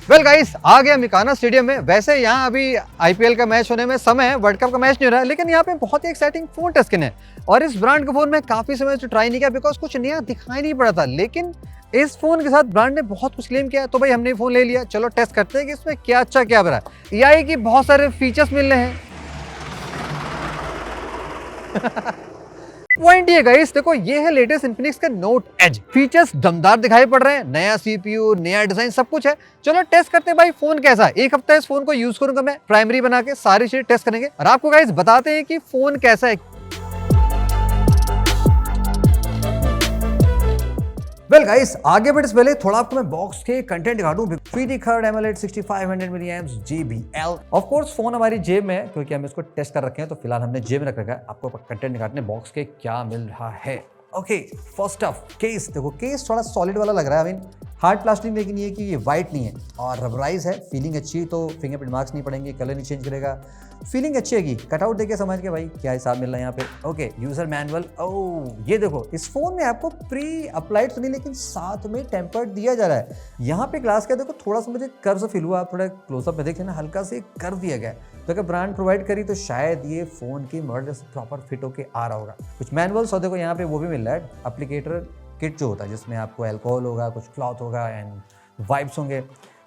Well guys, आ गया मिकाना stadium में। वैसे यहाँ अभी आईपीएल का मैच होने में समय है, वर्ल्ड कप का मैच नहीं हो रहा है, लेकिन यहाँ पे बहुत ही एक्साइटिंग फोन टेस्ट है। और इस ब्रांड का फोन मैं काफी समय से ट्राई नहीं किया बिकॉज कुछ नया दिखाई नहीं पड़ा था। लेकिन इस फोन के साथ ब्रांड ने बहुत कुछ क्लेम किया, तो भाई हमने फोन ले लिया। चलो टेस्ट करते हैं कि इसमें क्या अच्छा क्या बुरा है। एआई की बहुत सारे फीचर्स मिल रहे हैं। पॉइंट ये गाइस, देखो ये है लेटेस्ट इन्फिनिक्स का नोट एज। फीचर्स दमदार दिखाई पड़ रहे हैं, नया सीपीयू, नया डिजाइन, सब कुछ है। चलो टेस्ट करते हैं भाई फोन कैसा है। एक हफ्ता इस फोन को यूज करूंगा मैं, प्राइमरी बना के सारी चीजें टेस्ट करेंगे और आपको गाइस बताते हैं कि फोन कैसा है। वेल गाइस, आगे बढ़ने से पहले थोड़ा आपको मैं बॉक्स के कंटेंट दिखा दूं। 3D curved AMOLED 6500 mAh JBL। Of course phone हमारी जेब में है क्योंकि हम इसको टेस्ट कर रखे हैं, तो फिलहाल हमने जेब में रख रखा है। आपको कंटेंट दिखाते हैं बॉक्स के क्या मिल रहा है। ओके, फर्स्ट ऑफ केस देखो, केस थोड़ा सॉलिड वाला लग रहा है। आई मीन हार्ड प्लास्टिक, लेकिन ये कि ये वाइट नहीं है और रबराइज है। फीलिंग अच्छी, तो फिंगरप्रिंट मार्क्स नहीं पड़ेंगे, कलर नहीं चेंज करेगा, फीलिंग अच्छी है। कटआउट देखे समझ के भाई क्या हिसाब मिल रहा है यहाँ पे। Okay, user manual. ओह ये देखो, इस फोन में आपको प्री अप्लाइड तो नहीं, लेकिन साथ में टेम्पर्ड दिया जा रहा है। यहाँ पे ग्लास का देखो थोड़ा सा मुझे कर्व फील हुआ। आप थोड़ा क्लोजअप में देखें ना, हल्का से कर्व दिया गया है। तो अगर ब्रांड प्रोवाइड करी तो शायद ये फोन की मॉडल से प्रॉपर फिट होके आ रहा होगा। कुछ मैनुअल्स और देखो यहाँ पे वो भी मिल रहा है, एप्लीकेटर किट जो होता है, जिसमें आपको अल्कोहल होगा, कुछ क्लॉथ होगा एंड वाइप्स होंगे।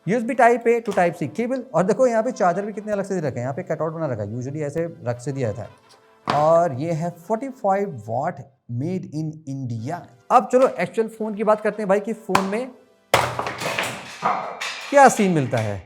USB type A to type C cable. और देखो यहाँ पे चार्जर भी कितने अलग से दे रखे हैं। यहाँ पे कटआउट बना रखा है, यूजुअली ऐसे रख से दिया था। और ये है 45 वाट, मेड इन इंडिया। अब चलो एक्चुअल फोन की बात करते हैं भाई कि फोन में क्या सीन मिलता है।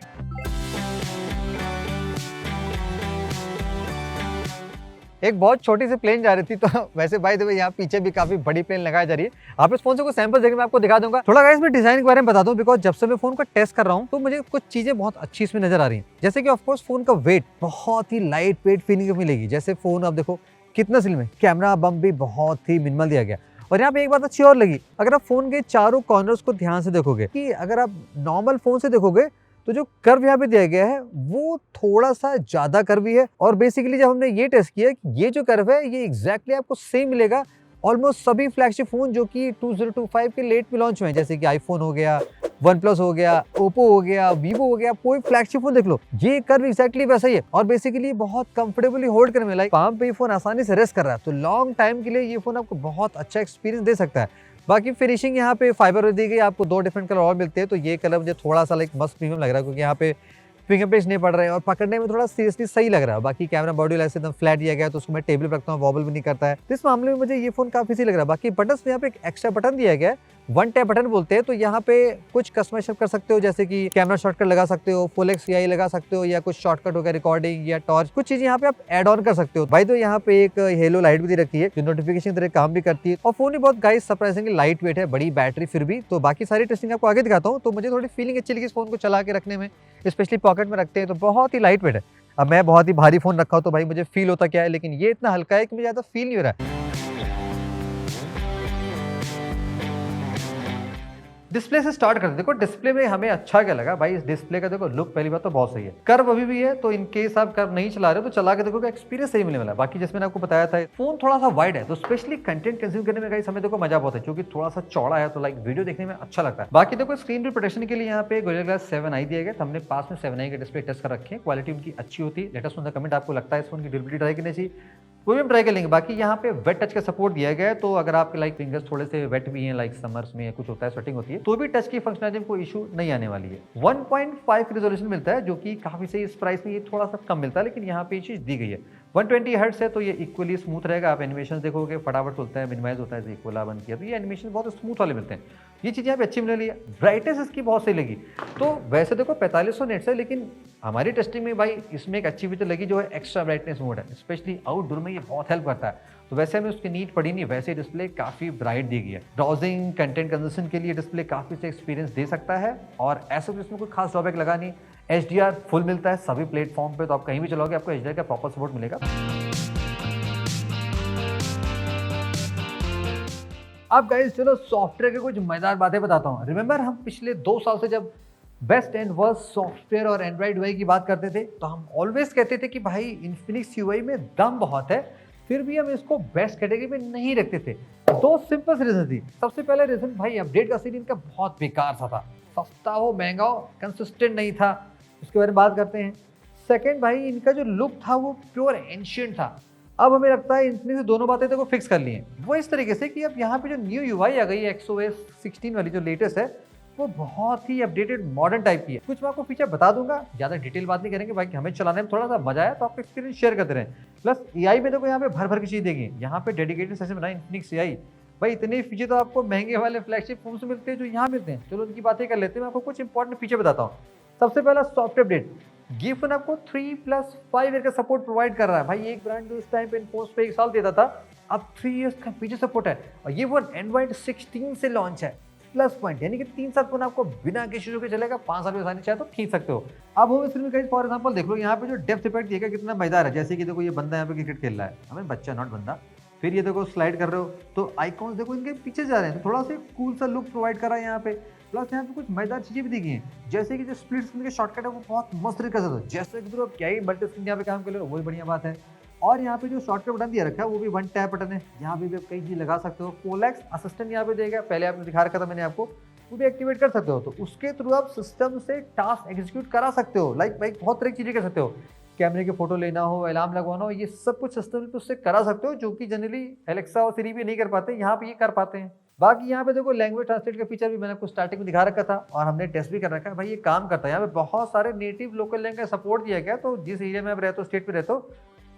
एक बहुत छोटी सी प्लेन जा रही थी, तो वैसे भाई देखो यहाँ पीछे भी काफी बड़ी प्लेन लगाई जा रही है। आप इस फोन से कुछ सैंपल देखें, मैं आपको दिखा दूंगा। थोड़ा गाइस मैं डिजाइन के बारे में बता दूं, बिकॉज जब से मैं फोन को टेस्ट कर रहा हूँ तो मुझे कुछ चीजें बहुत अच्छी इसमें नजर आ रही हैं। जैसे कि ऑफकोर्स फोन का वेट बहुत ही लाइट वेट फीलिंग मिलेगी। जैसे फोन आप देखो कितना स्लिम है, कैमरा बम भी बहुत ही मिनिमल दिया गया। और यहाँ पे एक बात अच्छी और लगी, अगर आप फोन के चारों कॉर्नर्स को ध्यान से देखोगे, कि अगर आप नॉर्मल फोन से देखोगे तो जो कर्व यहाँ पे दिया गया है वो थोड़ा सा ज्यादा कर्वी है। और बेसिकली जब हमने ये टेस्ट किया, ये जो कर्व है ये एग्जैक्टली आपको सेम मिलेगा ऑलमोस्ट सभी फ्लैगशिप फोन जो कि 2025 के लेट में लॉन्च हुए हैं, जैसे कि आईफोन हो गया, OnePlus हो गया, ओप्पो हो गया, वीवो हो गया। कोई फ्लैगशिप फोन देख लो, ये कर्व एग्जैक्टली वैसा ही है। और बेसिकली बहुत कंफर्टेबली होल्ड करने में, लाइक पाम पे ये फोन आसानी से रेस्ट कर रहा है, तो लॉन्ग टाइम के लिए ये फोन आपको बहुत अच्छा एक्सपीरियंस दे सकता है। बाकी फिनिशिंग यहाँ पे फाइबर दी गई, आपको 2 डिफरेंट कलर और मिलते हैं। तो ये कलर मुझे थोड़ा सा लाइक मस्त प्रीमियम लग रहा है, क्योंकि यहाँ पे फिंगरप्रिंट्स नहीं पड़ रहे हैं और पकड़ने में थोड़ा सीरियसली सही लग रहा है। बाकी कैमरा मॉड्यूल ऐसे एकदम फ्लैट दिया गया है, तो उसको मैं टेबल पर रखता हूँ, वॉबल भी नहीं करता है। तो इस मामले में मुझे ये फोन काफी सही लग रहा है। बाकी बटन में यहाँ पे एक एक्स्ट्रा बटन दिया गया है, 1 टैप बटन बोलते हैं। तो यहाँ पे कुछ कस्टमाइज कर सकते हो, जैसे कि कैमरा शॉर्टकट लगा सकते हो, फुल XCI लगा सकते हो, या कुछ शॉर्टकट हो गया रिकॉर्डिंग या टॉर्च, कुछ चीजें यहाँ पे आप ऐड ऑन कर सकते हो भाई। तो यहाँ पे एक हेलो लाइट भी दे रखी है जो नोटिफिकेशन की तरह काम भी करती है। और फोन भी बहुत गाइस सरप्राइजिंगली लाइट वेट है, बड़ी बैटरी फिर भी। तो बाकी सारी टेस्टिंग आपको आगे दिखाता हूँ। तो मुझे थोड़ी फीलिंग अच्छी लगी इस फोन को चला के रखने में, स्पेशली पॉकेट में रखते हैं तो बहुत ही लाइट वेट है। अब मैं बहुत ही भारी फोन रखा हूँ तो भाई मुझे फील होता क्या है, लेकिन ये इतना हल्का है कि मुझे ज्यादा फील नहीं हो रहा है। डिस्प्ले से स्टार्ट करते हैं। देखो डिस्प्ले में हमें अच्छा क्या लगा भाई, इस डिस्प्ले का देखो लुक पहली बात तो बहुत सही है। कर्व अभी भी है, तो इन केस आप कर्व नहीं चला रहे हो तो चला के देखो एक्सपीरियंस सही मिलने वाला है। बाकी जैसे मैंने आपको बताया था, फोन थोड़ा सा वाइड है, तो स्पेशली कंटेंट कंज्यूम करने में गाइस हमें देखो मजा बहुत है, क्योंकि थोड़ा सा चौड़ा है, तो लाइक वीडियो देखने में अच्छा लगता है। बाकी देखो स्क्रीन प्रोटेक्शन के लिए यहाँ पे Gorilla Glass 7i दिया गया, तो हमने पास में 7i के डिस्प्ले टेस्ट कर रखे हैं। क्वालिटी उनकी अच्छी होती है। लेटेस्ट इन द कमेंट आपको लगता है इस फोन की ड्यूरेबिलिटी ट्राई करनी चाहिए, वो भी हम ट्राई कर लेंगे। बाकी यहाँ पे वेट टच का सपोर्ट दिया गया है, तो अगर आपके लाइक फिंगर्स थोड़े से वेट भी हैं, लाइक समर्स में कुछ होता है, स्वेटिंग होती है, तो भी टच की फंक्शनलिटी में कोई इशू नहीं आने वाली है। 1.5 रेजोल्यूशन मिलता है, जो कि काफी सही। इस प्राइस में ये थोड़ा सा कम मिलता है, लेकिन यहाँ पे ये चीज दी गई है। 120 हर्ट्ज है, तो ये इक्वली स्मूथ रहेगा। आप एनिमेशन देखोगे फटाफट खुलता है, मिनिमाइज होता है, इक्वला बंद किया, तो ये एनिमेशन बहुत स्मूथ वाले मिलते हैं। ये चीज़ यहाँ पे अच्छी मिल रही है। ब्राइटनेस इसकी बहुत सही लगी। तो वैसे देखो 4500 नेट्स है, लेकिन हमारी टेस्टिंग में भाई इसमें एक अच्छी फीचर लगी जो है एक्स्ट्रा ब्राइटनेस मोड है। स्पेशली आउटडोर में ये बहुत हेल्प करता है। तो वैसे हमें उसकी नीड पड़ी नहीं, वैसे डिस्प्ले काफी ब्राइट दी गई है। ब्राउजिंग कंटेंट कंजम्पशन के लिए डिस्प्ले काफी से एक्सपीरियंस दे सकता है, और ऐसा भी इसमें कोई खास ड्रॉबैक लगा नहीं। HDR फुल मिलता है सभी प्लेटफॉर्म पे, तो आप कहीं भी चलाओगे आपको HDR का प्रॉपर सपोर्ट मिलेगा। अब गाइस चलो सॉफ्टवेयर के कुछ मजेदार बातें बताता हूँ। रिमेंबर हम पिछले 2 साल से जब बेस्ट एंड वर्स्ट सॉफ्टवेयर और एंड्रॉइड UI की बात करते थे, तो हम ऑलवेज कहते थे कि भाई इन्फिनिक्स UI में दम बहुत है, फिर भी हम इसको बेस्ट कैटेगरी में नहीं रखते थे। 2 सिंपल रीजन थी। सबसे पहले रीजन भाई अपडेट का सीन इनका बहुत बेकार सा था। सस्ता हो महंगा हो, कंसिस्टेंट नहीं था, उसके बारे में बात करते हैं। सेकंड भाई, इनका जो लुक था वो प्योर एंशिएंट था। अब हमें लगता है इनने से दोनों बातें देखो फिक्स कर ली हैं। वो इस तरीके से कि अब यहाँ पे जो न्यू यूआई आ गई है XOS 16 वाली जो लेटेस्ट है, वो बहुत ही अपडेटेड मॉडर्न टाइप की है। कुछ मैं आपको फीचर बता दूंगा, ज़्यादा डिटेल बात नहीं करेंगे भाई, हमें चलाने में थोड़ा सा मजा आया तो आपको एक्सपीरियंस शेयर करते रहे। प्लस AI में देखो यहाँ पे भर भर की चीज़ देंगे, यहाँ पे डेडिकेटेड सेशन बनाए इन्फिनिक्स AI। भाई इतने फीचर तो आपको महंगे वाले फ्लैगशिप फोन से मिलते हैं जो यहाँ मिलते हैं। चलो उनकी बातें कर लेते हैं, मैं आपको कुछ इंपॉर्टेंट फीचर बताता हूँ। सबसे पहला सॉफ्टवेयर अपडेट, ये फोन आपको 3+5 ईयर का सपोर्ट प्रोवाइड कर रहा है। भाई एक ब्रांड जो उस टाइम पे इन्फोन्स पे 1 साल देता था, अब 3 इयर्स का फीचर सपोर्ट है। और ये फोन Android 16 से लॉन्च है। प्लस पॉइंट यानी कि 3 साल फोन आपको बिना किसी के चलेगा, 5 साल में आसानी चाहे तो खींच सकते हो। अब होम स्क्रीन में फॉर एग्जांपल देख लो, यहाँ पे जो डेप्थ इफेक्ट दिया गया कितना मजेदार है। जैसे कि देखो ये बंदा यहाँ पे क्रिकेट खेल रहा है, हमें बच्चा नॉट बंदा, फिर ये देखो स्लाइड कर रहे हो तो आइकॉन्स देखो इनके पीछे जा रहे हैं, तो थोड़ा सा कूल सा लुक प्रोवाइड करा है यहाँ पे। प्लस यहाँ पे कुछ मजेदार चीजें भी दी गई हैं, जैसे कि जो स्प्लिट स्क्रीन के शॉर्टकट है वो बहुत मस्त तरीके से, जैसे कि आप क्या ही मल्टी स्क्रीन यहाँ पे काम कर रहे हो, वही बढ़िया बात है। और यहाँ पे जो शॉर्टकट बटन दिया रखा है वो भी 1 टैप बटन है, यहाँ पे भी आप कई चीज लगा सकते हो। कोलैक्स असिस्टेंट यहाँ पे देगा, पहले आपने दिखा रखा था मैंने आपको, वो भी एक्टिवेट कर सकते हो। तो उसके थ्रू आप सिस्टम से टास्क एग्जीक्यूट करा सकते हो। लाइक भाई बहुत तरह की चीजें कर सकते हो, कैमरे की फोटो लेना हो, अलार्म लगवाना हो, ये सब कुछ सिस्टम पे उससे करा सकते हो, जो कि जनरली एलेक्सा और सिरी भी नहीं कर पाते, यहाँ पे ये कर पाते हैं। बाकी यहाँ पे देखो लैंग्वेज ट्रांसलेट का फीचर भी मैंने आपको स्टार्टिंग में दिखा रखा था और हमने टेस्ट भी कर रखा है। भाई ये काम करता है, यहाँ पे बहुत सारे नेटिव लोकल लैंग्वेज का सपोर्ट दिया गया, तो जिस एरिया में आप रहते हो, स्टेट पे रहते हो,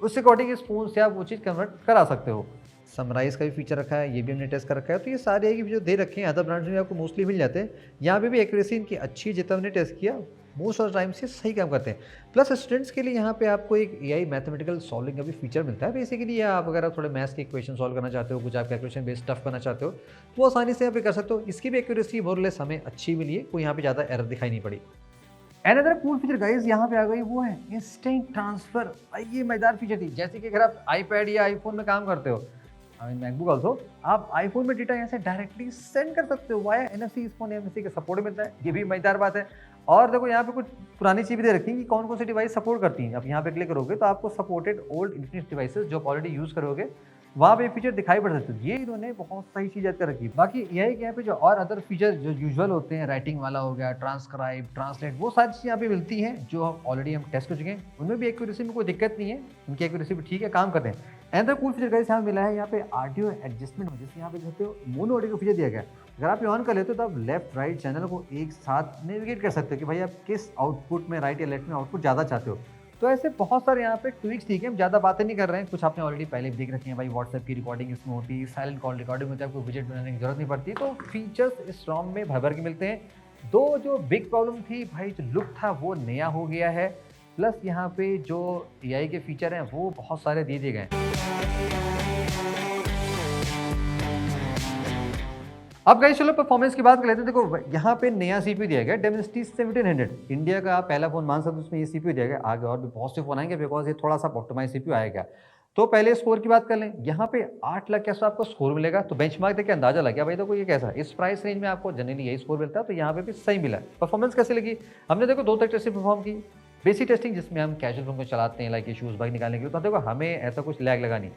उस अकॉर्डिंग इस फोन से आप वो चीज़ कन्वर्ट करा सकते हो। समराइज का भी फीचर रखा है, ये भी हमने टेस्ट कर रखा है। तो ये सारे जो दे रखे हैं अदर ब्रांड्स में आपको मोस्टली मिल जाते हैं। यहाँ पे भी एक्यूरेसी इनकी अच्छी, जितना हमने टेस्ट किया मोस्ट ऑफ टाइम से सही काम करते हैं। प्लस स्टूडेंट्स के लिए यहाँ पे आपको एक AI मैथमेटिकल सॉल्विंग का भी फीचर मिलता है। बेसिकली आप अगर आप थोड़े मैथ्स के इक्वेशन सॉल्व करना चाहते हो, कुछ आप कैलकुलेशन बेस्ड स्टफ करना चाहते हो, तो आसानी से यहाँ पे कर सकते हो। इसकी भी एक्यूरेसी मोरलेस हमें अच्छी मिली है, कोई यहाँ पे ज़्यादा एरर दिखाई नहीं पड़ी। अनदर कूल फीचर गाइस यहाँ पे आ गई, वो है इंस्टेंट ट्रांसफर। ये मजेदार फीचर थी, जैसे कि अगर आप iPad या iPhone में काम करते हो, मैकबुक ऑल्सो, आप iPhone में डेटा यहाँ से डायरेक्टली सेंड कर सकते हो वाया NFC। इस फोन NFC का सपोर्ट मिलता है, ये भी मजेदार बात है। और देखो यहाँ पे कुछ पुरानी चीज़ भी दे रखी है कि कौन कौन सी डिवाइस सपोर्ट करती हैं। अब यहाँ पे क्लिक करोगे तो आपको सपोर्टेड ओल्ड इन्फिनिक्स डिवाइसेस जो ऑलरेडी यूज करोगे वहाँ पे फीचर दिखाई पड़ सकते हैं। ये इन्होंने बहुत सही चीज़ याद कर रखी है। बाकी यही कि यहाँ पे जो और अदर फीचर जो यूजुअल होते हैं, राइटिंग वाला हो गया, ट्रांसक्राइब, ट्रांसलेट, वो सारी चीज़ें यहाँ पे मिलती हैं जो ऑलरेडी हम टेस्ट कर चुके हैं। उनमें भी एक्यूरेसी में कोई दिक्कत नहीं है, उनकी एक्यूरेसी भी ठीक है, काम करते हैं। एंड कूल फीचर गाइस यहाँ मिला है, यहाँ पे ऑडियो एडजस्टमेंट, जैसे यहाँ पे देखते हो मोनो ऑडियो का फीचर दिया गया। अगर आप ये ऑन कर लेते हो तो आप लेफ्ट राइट चैनल को एक साथ नेविगेट कर सकते हो कि भाई आप किस आउटपुट में, राइट या लेफ्ट में आउटपुट ज़्यादा चाहते हो। तो ऐसे बहुत सारे यहाँ पे ट्विक्स ठीक है, हम ज़्यादा बातें नहीं कर रहे हैं, कुछ आपने ऑलरेडी पहले भी देख रखी हैं। भाई व्हाट्सएप की रिकॉर्डिंग इसमें होती है, साइलेंट कॉल रिकॉर्डिंग होती है, आपको विजेट बनाने की जरूरत नहीं पड़ती। तो फीचर्स इस ROM में भर भर के मिलते हैं। दो जो बिग प्रॉब्लम थी भाई, जो लुक था वो नया हो गया है, प्लस यहाँ पे जो AI के फीचर हैं वो बहुत सारे दे दिए गए हैं। अब गाइस चलो परफॉर्मेंस की बात कर लेते हैं। देखो यहाँ पे नया CPU दिया गया Dimensity 1700, इंडिया का आप पहला फोन मान सकते हो, उसमें ये CPU दिया गया। आगे और भी बहुत से फोन आएंगे बिकॉज ये थोड़ा सा ऑप्टिमाइज CPU आएगा। तो पहले स्कोर की बात कर लें, यहाँ पे 8 लाख कैसा आपको स्कोर मिलेगा, तो बेंचमार्क देख के अंदाजा लग गया भाई देखो ये कैसा, इस प्राइस रेंज में आपको जनरली यही स्कोर मिलता है, तो यहाँ पे भी सही मिला। परफॉर्मेंस कैसे लगी, हमने देखो 2 तक टेस्टिंग परफॉर्म की। बेसिक टेस्टिंग जिसमें हम कैजुअल फोन को चलाते हैं, लाइक इशूज बाइक निकालने के लिए, तो देखो हमें ऐसा कुछ लैग लगा नहीं।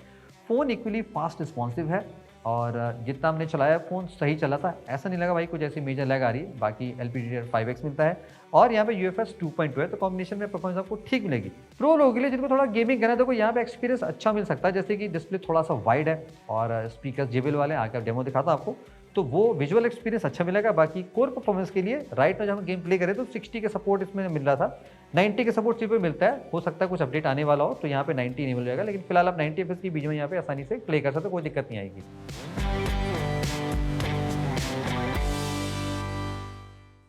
फ़ोन इक्वली फास्ट रिस्पॉन्सिव है और जितना हमने चलाया फ़ोन सही चला था, ऐसा नहीं लगा भाई कुछ ऐसी मेजर लैग आ रही है। बाकी LPDDR5X मिलता है और यहाँ पे UFS 2.2 है, तो कॉम्बिनेशन में परफॉर्मेंस आपको ठीक मिलेगी। प्रो लोगों के लिए जिनको थोड़ा गेमिंग करना है, देखो यहाँ पे एक्सपीरियंस अच्छा मिल सकता है, जैसे कि डिस्प्ले थोड़ा सा वाइड है और स्पीकर JBL वाले, आकर डेमो दिखाता आपको, तो वो विजुअल एक्सपीरियंस अच्छा मिलेगा। बाकी कोर परफॉर्मेंस के लिए राइट में जब हम गेम प्ले करें तो 60 का सपोर्ट इसमें मिल रहा था, 90 का सपोर्ट सिर्फ मिलता है। हो सकता है कुछ अपडेट आने वाला हो तो यहाँ पे 90 नहीं मिल जाएगा, लेकिन फिलहाल आप 90 FPS की बीच में यहाँ पे आसानी से प्ले कर सकते हो, कोई दिक्कत नहीं आएगी।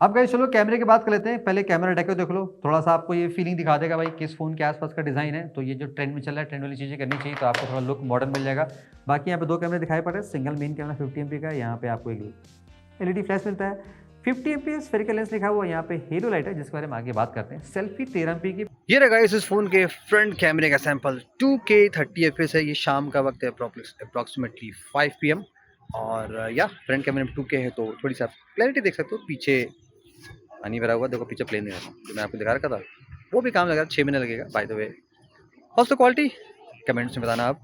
अब गाइस चलो कैमरे की बात कर लेते हैं। पहले कैमरा डेको देख लो, थोड़ा सा आपको ये फीलिंग दिखा देगा भाई किस फोन के आसपास का डिजाइन है। तो ये जो ट्रेंड में चल रहा है, ट्रेंड वाली चीजें करनी चाहिए, तो आपको थोड़ा लुक मॉडर्न मिल जाएगा। बाकी यहाँ पे 2 कैमरे दिखाई पड़ रहे हैं, सिंगल मेन कैमरा 50 MP का है, यहाँ पे आपको एक LED फ्लैश मिलता है, 50 MP स्फेरिकल लेंस लिखा हुआ, यहाँ पे हेलो लाइट है जिसके बारे में आगे बात करते हैं। सेल्फी 13 MP की। ये रहा गाइस इस फोन के फ्रंट कैमरे का सैंपल, 2K 30 FPS है। ये शाम का वक्त है, अप्रॉक्सीमेटली 5 PM, और या फ्रंट कैमरे में 2K है तो थोड़ी सी आप क्लैरिटी देख सकते हो। पीछे पानी भरा हुआ, देखो पीछे प्लेन दिखा जो मैं आपको दिखा रखा था, वो भी काम लगा, 6 महीने लगेगा। By the way, house the quality comments में बताना आप।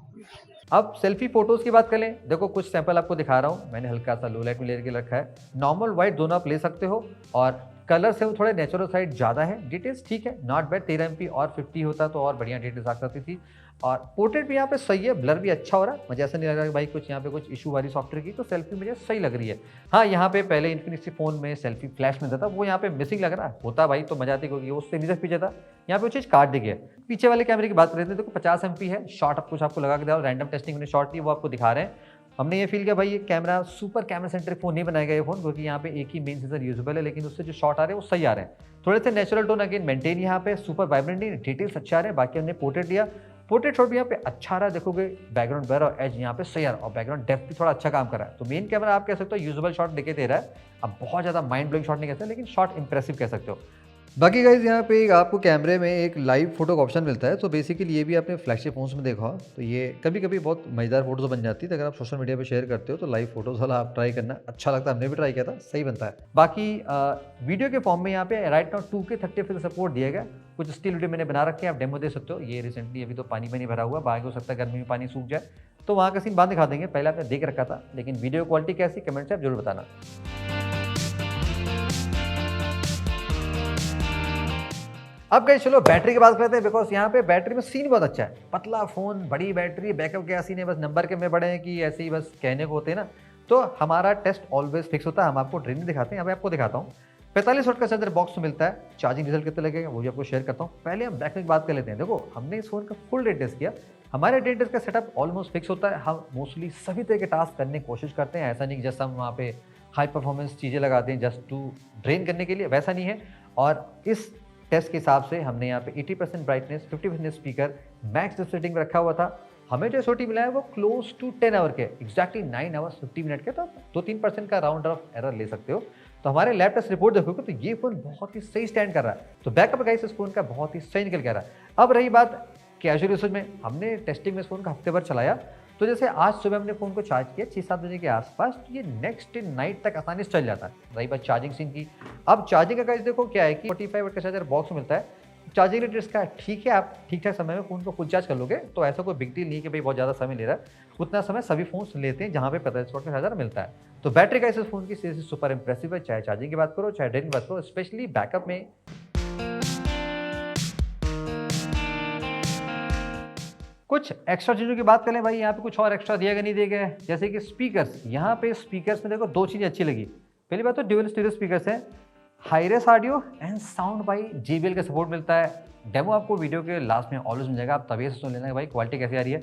अब सेल्फी फोटोज की बात करें, देखो कुछ सैंपल आपको दिखा रहा हूँ, मैंने हल्का सा लो लाइट में लेके रखा है। नॉर्मल वाइट दोनों आप ले सकते हो, और कलर से वो थोड़े नेचुरल साइड ज़्यादा है। डिटेल्स ठीक है, नॉट बैड। 13 MP और 50 होता तो और बढ़िया डिटेल्स आ सकती थी। और पोर्ट्रेट भी यहाँ पे सही है, ब्लर भी अच्छा हो रहा है, मुझे ऐसा नहीं लग रहा कि भाई कुछ यहाँ पे कुछ इशू वाली सॉफ्टवेयर की, तो सेल्फी मुझे सही लग रही है। हाँ, यहाँ पे पहले इन्फिनिक्स फ़ोन में सेल्फी फ्लैश मिलता था, वो यहाँ पे मिसिंग लग रहा है। होता भाई तो मजा आती, क्योंकि वो उससे नीचे पीछे था, यहाँ पे वो चीज़ काट दी गई है। पीछे वाले कैमरे की बात करें तो देखो 50 MP है, शॉट अब कुछ आपको लगा के दिया, रैंडम टेस्टिंग में शॉट नहीं वो आपको दिखा रहे हैं। हमने ये फील किया भाई ये camera super camera centric phone नहीं बनाएगा ये फ़ोन, क्योंकि यहाँ पे एक ही मेन सेंसर यूजेबल है, लेकिन उससे जो शॉट आ रहे हैं वो सही आ रहे हैं। थोड़े से नेचुरल टोन अगेन मेंटेन यहाँ पे, सुपर वाइब्रेंट नहीं, डिटेल्स अच्छे आ रहे हैं। बाकी हमने पोर्ट्रेट लिया, पोर्ट्रेट शॉट भी यहाँ पे अच्छा आ रहा है, देखोगे बैकग्राउंड ब्लर और एज यहाँ पे सही आ रहा है, और बैकग्राउंड डेप्थ भी थोड़ा अच्छा काम कर रहा है। तो मेन कैमरा आप कह सकते हो यूजेबल शॉट लेके दे रहा है। अब बहुत ज़्यादा माइंड ब्लोइंग शॉट नहीं कह सकते, लेकिन शॉट इंप्रेसिव कह सकते हो। बाकी गाइज यहाँ पे एक आपको कैमरे में एक लाइव फोटो का ऑप्शन मिलता है, तो बेसिकली ये भी आपने फ्लैगशिप फोन्स में देखा हो, तो ये कभी कभी बहुत मज़ेदार फोटोज बन जाती है। तो अगर आप सोशल मीडिया पे शेयर करते हो तो लाइव फोटोज वाला आप ट्राई करना, अच्छा लगता है, हमने भी ट्राई किया था, सही बनता है। बाकी वीडियो के फॉर्म में यहाँ पे राइट नाउ 2K 30 सपोर्ट दिया गया। कुछ स्टिल वीडियो मैंने बना रखे हैं, आप डेमो दे सकते हो। ये रिसेंटली अभी तो पानी में नहीं भरा हुआ, बाकी हो सकता है गर्मी में पानी सूख जाए, तो वहाँ का सीन बाद दिखा देंगे, पहले आपने देख रखा था। लेकिन वीडियो क्वालिटी कैसी, कमेंट से आप जरूर बताना। अब गई चलो बैटरी की बात करते हैं, बिकॉज यहाँ पे बैटरी में सीन बहुत अच्छा है। पतला फोन, बड़ी बैटरी, बैकअप क्या सीन है, बस नंबर के में बड़े हैं कि ऐसे ही बस कहने को होते हैं ना। तो हमारा टेस्ट ऑलवेज फिक्स होता है, हम आपको ड्रीम दिखाते हैं। यहाँ पे आपको दिखाता हूँ 45 वाट का चार्जर बॉक्स में मिलता है। चार्जिंग रिजल्ट कितने लगेगा वो भी आपको शेयर करता हूँ। पहले हम बैक की बात कर लेते हैं। देखो हमने इस फोन का फुल डे टेस्ट किया, हमारे डे टेस्ट का सेटअप ऑलमोस्ट फिक्स होता है। हम मोस्टली सभी तरह के टास्क करने की कोशिश करते हैं, ऐसा नहीं कि जस्ट हम वहाँ पे हाई परफॉर्मेंस चीज़ें लगाते हैं जस्ट टू ड्रेन करने के लिए, वैसा नहीं है। और इस टेस्ट के हिसाब से हमने यहाँ पे 80% ब्राइटनेस, 50% स्पीकर, मैक्स सेटिंग में रखा हुआ था। हमें जो एसओटी मिला है वो क्लोज टू 10 आवर के, एग्जैक्टली 9 आवर्स 50 मिनट के, तो 2-3% का राउंड ऑफ एरर ले सकते हो। तो हमारे लैब टेस्ट रिपोर्ट देखोगे तो ये फोन बहुत ही सही स्टैंड कर रहा है। तो बैकअप गाइस इस फोन का बहुत ही सही निकल के आ रहा है। अब रही बात कैजुअल यूसेज में, हमने टेस्टिंग में इस फोन का हफ्ते भर चलाया। तो जैसे आज सुबह हमने फ़ोन को चार्ज किया 6-7 बजे के आसपास, तो ये नेक्स्ट नाइट तक आसानी से चल जाता है। रही बात चार्जिंग सीन की, अब चार्जिंग का गाइस देखो क्या है कि 45 वाट का चार्जर बॉक्स मिलता है। चार्जिंग रेट इसका ठीक है, आप ठीक ठाक समय में फ़ोन को फुल चार्ज कर लोगे, तो ऐसा कोई बिग डील नहीं कि भाई बहुत ज़्यादा समय ले रहा है। उतना समय सभी फ़ोन्स लेते हैं जहाँ पे 45 वाट का चार्जर मिलता है। तो बैटरी का इस फ़ोन की सीरीज सुपर इंप्रेसिव है, चाहे चार्जिंग की बात करो चाहे ड्रेन की बात करो, स्पेशली बैकअप में। कुछ एक्स्ट्रा चीज़ों की बात करें भाई, यहाँ पे कुछ और एक्स्ट्रा दिया गया नहीं दिया गया है, जैसे कि स्पीकर्स। यहाँ पे स्पीकर्स में देखो दो चीज़ें अच्छी लगी। पहली बात तो ड्यूअल स्टीरियो स्पीकर्स हैं, Hi-Res audio and sound by JBL का सपोर्ट मिलता है। डेमो आपको वीडियो के लास्ट में ऑलवेज मिल जाएगा, आप तभी से सुन लेना कि भाई क्वालिटी कैसी आ रही है।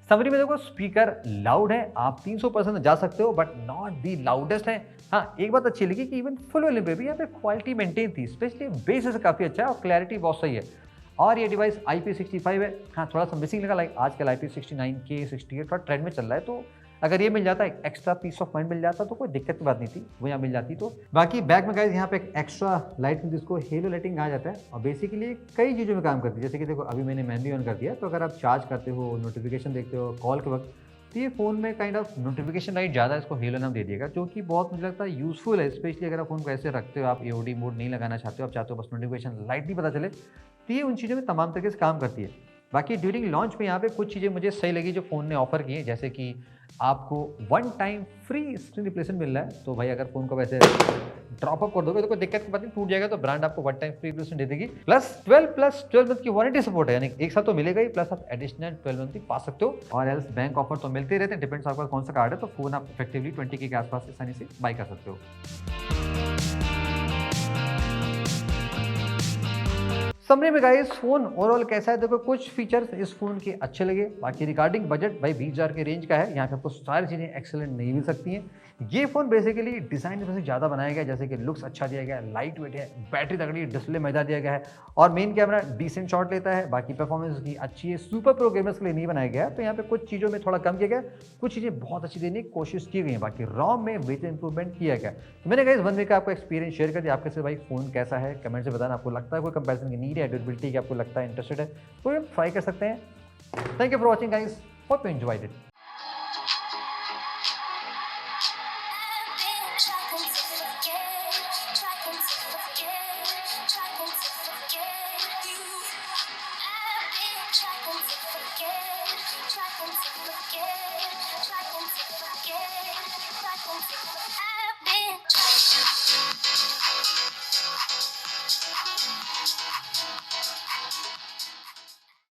समरी में देखो स्पीकर लाउड है, आप 300% जा सकते हो, बट नॉट दी लाउडेस्ट है। हाँ, एक बात अच्छी लगी कि इवन फुल वॉल्यूम पे भी यहाँ पे क्वालिटी मेंटेन थी, स्पेशली बेस से काफ़ी अच्छा है और क्लैरिटी बहुत सही है। और ये डिवाइस IP65 है। हाँ, थोड़ा सा मिसिंग लगा, लाइक आजकल IP69 K68 थोड़ा ट्रेंड में चल रहा है, तो अगर ये मिल जाता है एक्स्ट्रा पीस ऑफ माइंड मिल जाता तो कोई दिक्कत की बात नहीं थी, वो यहाँ मिल जाती। तो बाकी बैक में गाइस यहाँ पे एक एक्स्ट्रा लाइट जिसको हेलो लाइटिंग कहा जाता है, और बेसिकली कई चीज़ों में काम करती है। जैसे कि देखो अभी मैंने मैनुअली ऑन कर दिया, तो अगर आप चार्ज करते हो, नोटिफिकेशन देखते हो कॉल के वक्त, तो ये फ़ोन में काइंड ऑफ नोटिफिकेशन लाइट ज़्यादा इसको हेलो नाम दे दिएगा, जो कि बहुत मुझे लगता है यूज़फुल है। स्पेशली अगर आप फ़ोन को ऐसे रखते हो, आप AOD मोड नहीं लगाना चाहते हो, आप चाहते हो बस नोटिफिकेशन लाइट नहीं पता चले, तो ये उन चीज़ों में तमाम तरीके से काम करती है। बाकी ड्यूरिंग लॉन्च में यहाँ पे कुछ चीज़ें मुझे सही लगी जो फ़ोन ने ऑफर की है, जैसे कि आपको 1 टाइम फ्री स्क्रीन रिप्लेसमेंट मिल रहा है। तो भाई अगर फ़ोन को वैसे ड्रॉप अप कर दोगे तो कोई दिक्कत की बात नहीं, टूट जाएगा तो ब्रांड आपको 1 टाइम फ्री रिप्लेसमेंट दे देगी, प्लस 12 मंथ की वारंटी सपोर्ट है, यानी एक साथ तो मिलेगा ही, प्लस आप एडिशनल 12 मंथ की पा सकते हो। और एल्स बैंक ऑफर तो मिलते ही रहते हैं, डिपेंड्स आपका कौन सा कार्ड है। तो फ़ोन आप इफेक्टिवली 20K के आसपास आसानी से बाई कर सकते हो। समरी में गाइस फोन ओवरऑल कैसा है, देखो कुछ फीचर्स इस फोन के अच्छे लगे। बाकी रिगार्डिंग बजट भाई 20,000 के रेंज का है, यहाँ पे आपको सारी चीज़ें एक्सेलेंट नहीं मिल सकती हैं। ये फोन बेसिकली डिज़ाइन में ज़्यादा बनाया गया है, जैसे कि लुक्स अच्छा दिया गया है, लाइट वेट है, बैटरी तगड़ी है, डिस्प्ले मजा दिया गया है, और मेन कैमरा डिसेंट शॉट लेता है। बाकी परफॉर्मेंस की अच्छी है, सुपर प्रो गेमर्स के लिए नहीं बनाया गया है, तो यहाँ पे कुछ चीज़ों में थोड़ा कम किया गया, कुछ चीज़ें बहुत अच्छी देने की कोशिश की गई है। बाकी रॉम में मेजर इंप्रूवमेंट किया गया। तो मैंने गाइस 1 वीक का आपको एक्सपीरियंस शेयर कर दिया, आपके से भाई फोन कैसा है कमेंट से बताना। आपको लगता है कोई कंपैरिजन की नीड है, ड्यूरेबिलिटी की आपको लगता है इंटरेस्टेड है, तो ट्राई कर सकते हैं। Thank you for watching guys, hope you enjoyed it. Trying to forget you.